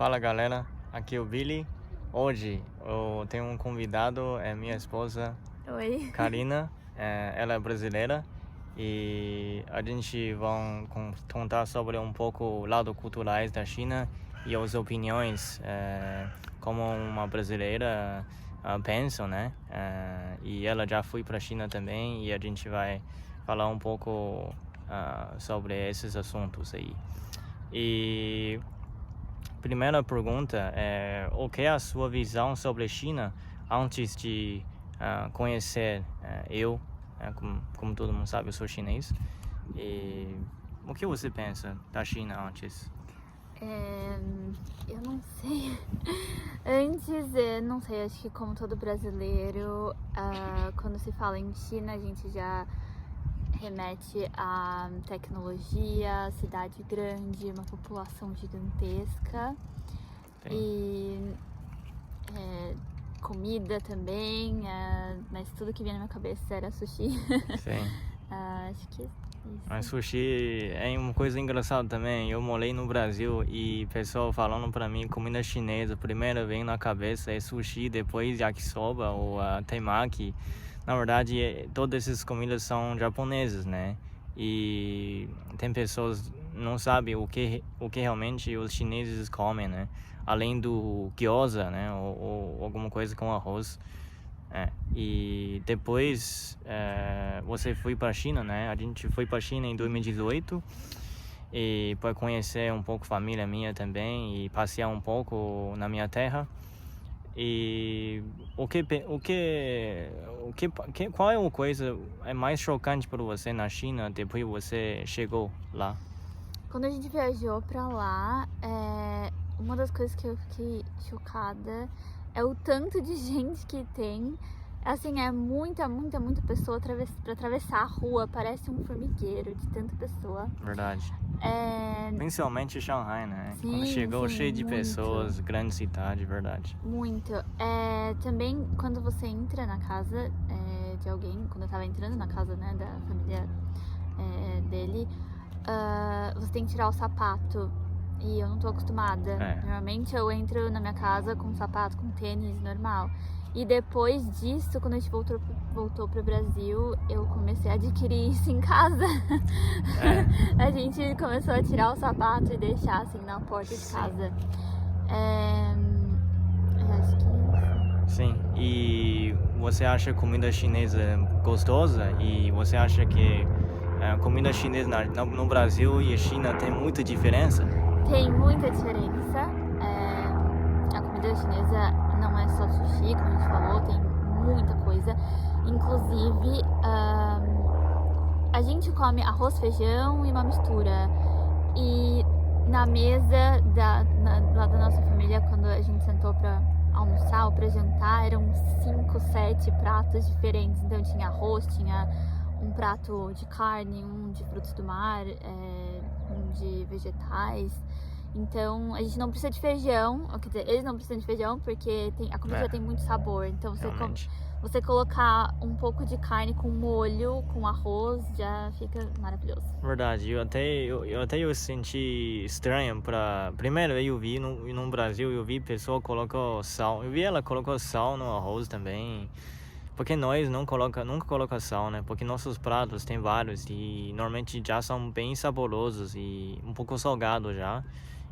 Fala galera, aqui é o Billy. Hoje eu tenho um convidado, é minha esposa Oi. Karina. Ela é brasileira e a gente vai contar sobre um pouco o lado culturais da China e as opiniões como uma brasileira pensam, né? E ela já foi para a China também e a gente vai falar um pouco sobre esses assuntos aí. E primeira pergunta é: o que é a sua visão sobre a China antes de conhecer eu? Como todo mundo sabe, eu sou chinês. E o que você pensa da China antes? Eu não sei. Antes, não sei, acho que como todo brasileiro, quando se fala em China, a gente já remete a tecnologia, cidade grande, uma população gigantesca. Sim. E comida também, mas tudo que vinha na minha cabeça era sushi. Sim. Acho que isso. Mas sushi é uma coisa engraçada também. Eu morei no Brasil e pessoal falando pra mim comida chinesa, primeiro vem na cabeça é sushi, depois yakisoba ou temaki. Na verdade, todas essas comidas são japonesas, né? E tem pessoas que não sabem o que realmente os chineses comem, né? Além do gyoza, né? Ou alguma coisa com arroz. E depois você foi para a China, né? A gente foi para a China em 2018 e para conhecer um pouco a família minha também e passear um pouco na minha terra. E qual é a coisa mais chocante para você na China depois que você chegou lá? Quando a gente viajou pra lá, uma das coisas que eu fiquei chocada é o tanto de gente que tem. Assim, é muita pessoa pra atravessar a rua, parece um formigueiro de tanta pessoa. Verdade. Principalmente Shanghai, né? Sim, quando chegou sim, cheio de muito. pessoas, grande cidade, verdade. Muito. Também quando você entra na casa de alguém, quando eu tava entrando na casa, né, da família dele, você tem que tirar o sapato. E eu não tô acostumada. Normalmente eu entro na minha casa com sapato, com tênis normal. E depois disso, quando a gente voltou pro Brasil, eu comecei a adquirir isso em casa. A gente começou a tirar o sapato e deixar assim na porta de casa. Eu acho que é isso. Sim, e você acha comida chinesa gostosa? E você acha que a comida chinesa no Brasil e a China tem muita diferença? Tem muita diferença. A comida chinesa não é só sushi, como a gente falou, tem muita coisa. Inclusive, a gente come arroz, feijão e uma mistura. E na mesa lá da nossa família, quando a gente sentou pra almoçar ou pra jantar, eram 5, 7 pratos diferentes. Então tinha arroz, tinha um prato de carne, um de frutos do mar, um de vegetais. Então a gente não precisa de feijão, quer dizer, eles não precisam de feijão porque a comida já tem muito sabor. Então você colocar um pouco de carne com molho, com arroz, já fica maravilhoso. Verdade, eu até senti estranho primeiro eu vi no Brasil, eu vi pessoa colocou sal, eu vi ela colocou sal no arroz também. Porque nós nunca coloca sal, né? Porque nossos pratos tem vários e normalmente já são bem saborosos e um pouco salgados já.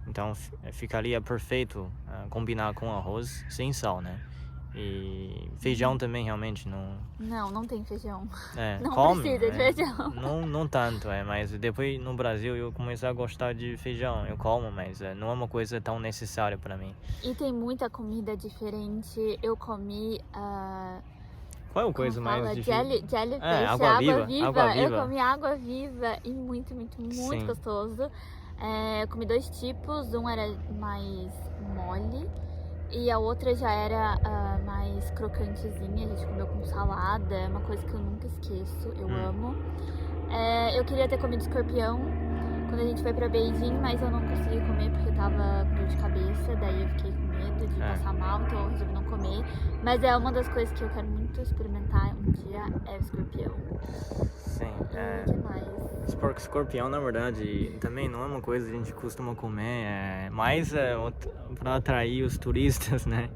Então ficaria perfeito combinar com arroz sem sal, né? E feijão também realmente não... Não tem feijão. Não come, precisa de feijão. Não tanto, mas depois no Brasil eu comecei a gostar de feijão. Eu como, mas não é uma coisa tão necessária para mim. E tem muita comida diferente. Eu comi... Qual é a coisa mais difícil? Jellyfish, água viva. Eu comi água viva e muito Sim. gostoso. Eu comi 2 tipos, um era mais mole e a outra já era mais crocantezinha. A gente comeu com salada, é uma coisa que eu nunca esqueço, eu amo. Eu queria ter comido escorpião quando a gente foi pra Beijing, mas eu não consegui comer porque eu tava com dor de cabeça, daí eu fiquei com medo de passar mal, então eu resolvi não comer. Mas é uma das coisas que eu quero muito experimentar um dia, é o escorpião. Sim. E o que mais? Escorpião, na verdade, também não é uma coisa que a gente costuma comer, mais para atrair os turistas, né?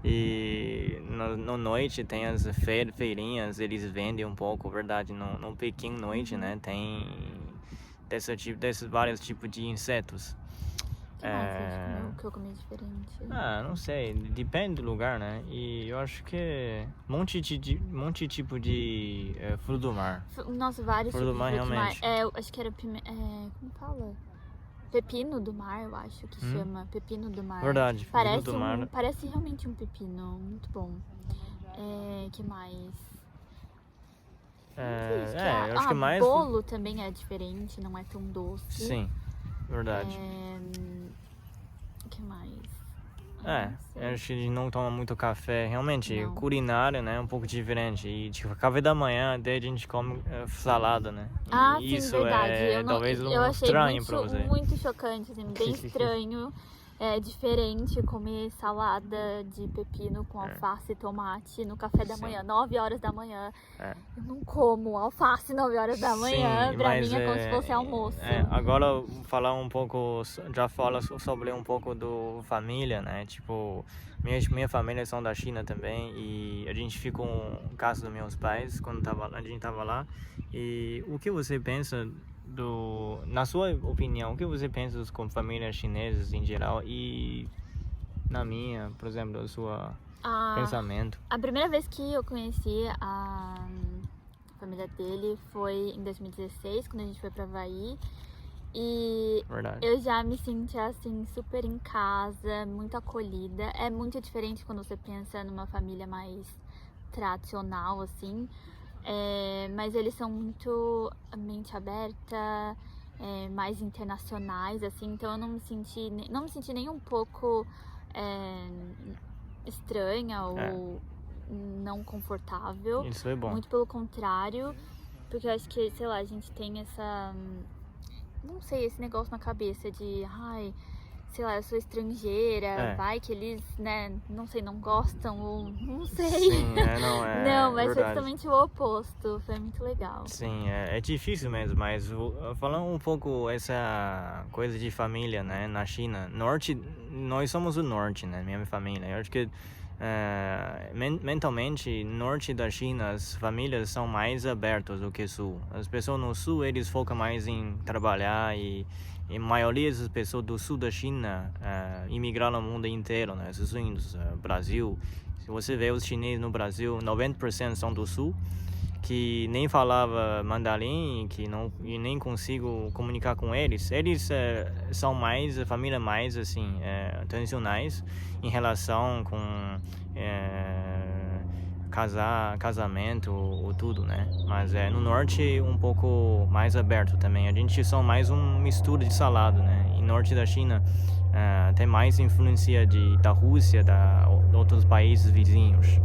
E na noite tem as feirinhas, eles vendem um pouco, verdade, no Pequim noite, né? Tem desses vários tipos de insetos. O que mais você comeu que eu comi diferente? Não sei, depende do lugar, né? E eu acho que monte de tipo de fruto do mar. Nossa, vários Fruto tipos do mar, de fruto do mar. realmente. Eu acho que era como fala? Pepino do mar, eu acho que chama. Pepino do mar. Verdade, pepino do mar. Parece realmente um pepino, muito bom. Que mais? Eu acho que mais... Bolo também é diferente, não é tão doce. Sim, verdade. O que mais? Eu acho que a gente não toma muito café. Realmente, Não. culinária, né, é um pouco diferente. E, tipo, café da manhã, até a gente come salada, né? E Sim, verdade. Talvez eu achei estranho pra você. muito chocante, assim, bem estranho. É diferente comer salada de pepino com alface e tomate no café da manhã, 9 horas da manhã. Eu não como alface 9 horas da manhã, Sim, pra mim é como se fosse almoço. Agora, falar um pouco, já fala sobre um pouco do família, né? Tipo, minha família são da China também e a gente ficou em casa dos meus pais quando a gente tava lá. E o que você pensa na sua opinião, o que você pensa das famílias chinesas em geral e na minha, por exemplo, do seu pensamento? A primeira vez que eu conheci a família dele foi em 2016, quando a gente foi pra Havaí. E Verdade. eu já me senti assim, super em casa, muito acolhida. É muito diferente quando você pensa numa família mais tradicional, assim. Mas eles são muito mente aberta, mais internacionais, assim, então eu não me senti nem um pouco estranha ou não confortável. Isso é bom. Muito pelo contrário, porque eu acho que, sei lá, a gente tem não sei, esse negócio na cabeça de, sei lá, eu sou estrangeira, vai que eles, né, não sei, não gostam ou não sei. Sim, não, mas verdade. foi totalmente o oposto, foi muito legal. Sim, é difícil mesmo, mas falando um pouco essa coisa de família, né, na China, nós somos o norte, né, minha família, eu acho que mentalmente, norte da China, as famílias são mais abertas do que sul. As pessoas no sul, eles focam mais em trabalhar e a maioria das pessoas do sul da China imigraram no mundo inteiro, né? Estados Unidos, Brasil. Se você vê os chineses no Brasil, 90% são do sul, que nem falava mandarim, e nem consigo comunicar com eles. Eles são mais, a família mais, assim, tradicionais em relação com casamento ou tudo, né? Mas no norte um pouco mais aberto também. A gente são mais uma mistura de salada, né? E norte da China tem mais influência da Rússia, de outros países vizinhos.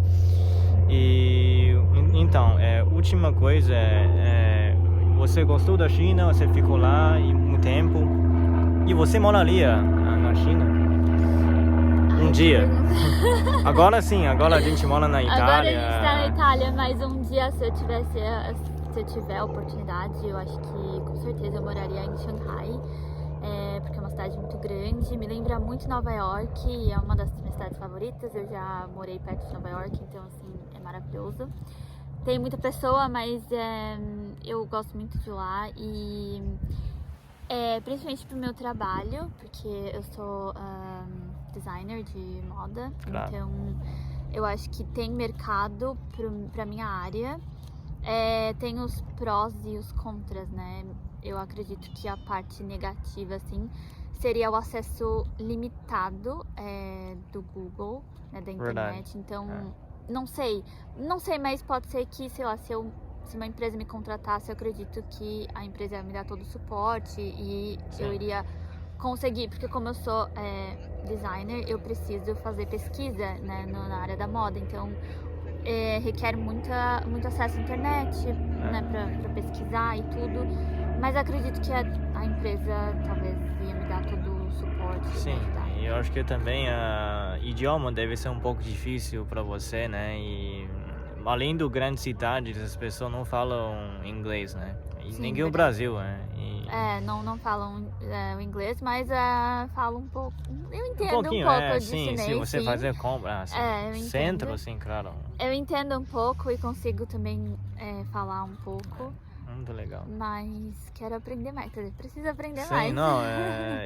E então, última coisa você gostou da China, você ficou lá um tempo e você moraria na China um dia? Agora sim, agora a gente mora na Itália. Agora a gente tá na Itália, mas um dia se eu tiver a oportunidade, eu acho que com certeza eu moraria em Shanghai. Porque é uma cidade muito grande, me lembra muito Nova York, e é uma das minhas cidades favoritas. Eu já morei perto de Nova York, então assim, é maravilhoso. Tem muita pessoa, mas eu gosto muito de lá e principalmente pro meu trabalho, porque eu sou designer de moda, Claro. Então eu acho que tem mercado pra minha área. Tem os prós e os contras, né? Eu acredito que a parte negativa, assim, seria o acesso limitado do Google, né, da internet. Verdade. Então, não sei, mas pode ser que, sei lá, se uma empresa me contratasse, eu acredito que a empresa ia me dar todo o suporte e Sim. eu iria conseguir, porque como eu sou designer, eu preciso fazer pesquisa, né, na área da moda, então requer muito acesso à internet, né, pra pesquisar e tudo, mas acredito que a empresa talvez ia me dar todo o suporte. Sim, e eu acho que também idioma deve ser um pouco difícil para você, né, além do grandes cidades, as pessoas não falam inglês, né? E Sim, ninguém no verdade. Brasil, né? Não falam o inglês, mas falam um pouco. Eu entendo pouquinho, um pouco de sim, chinês, se você sim. fazer compra, assim, Eu centro, entendo. assim, claro. Eu entendo um pouco e consigo também falar um pouco, Muito legal. mas quero aprender mais, quer dizer, preciso aprender Sim, mais. não,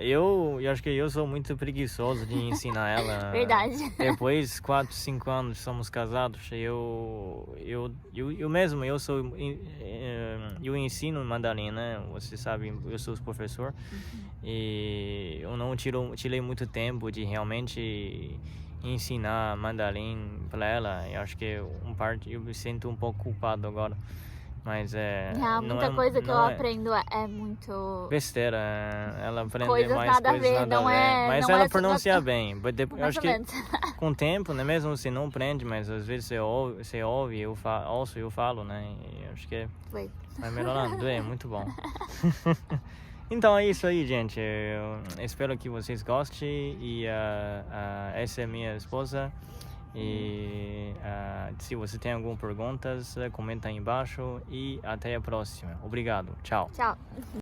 eu acho que eu sou muito preguiçoso de ensinar ela. Verdade. Depois 4, 5 anos somos casados, eu ensino mandarim, né? Você sabe, eu sou professor e eu não tirei muito tempo de realmente ensinar mandarim para ela. Eu acho que eu me sinto um pouco culpado agora. Mas Muita coisa que eu aprendo é muito besteira, ela aprende coisas mais nada a coisas ver, nada não a ver. é. Mas não ela é pronuncia bem. Eu mais acho ou que menos. com o tempo, né, mesmo você não aprende, mas às vezes você ouve, eu falo, né? E eu acho que Foi. vai melhorando, é muito bom. Então é isso aí, gente. Eu espero que vocês gostem e essa é minha esposa. E se você tem algumas perguntas, comenta aí embaixo e até a próxima. Obrigado. Tchau. Tchau.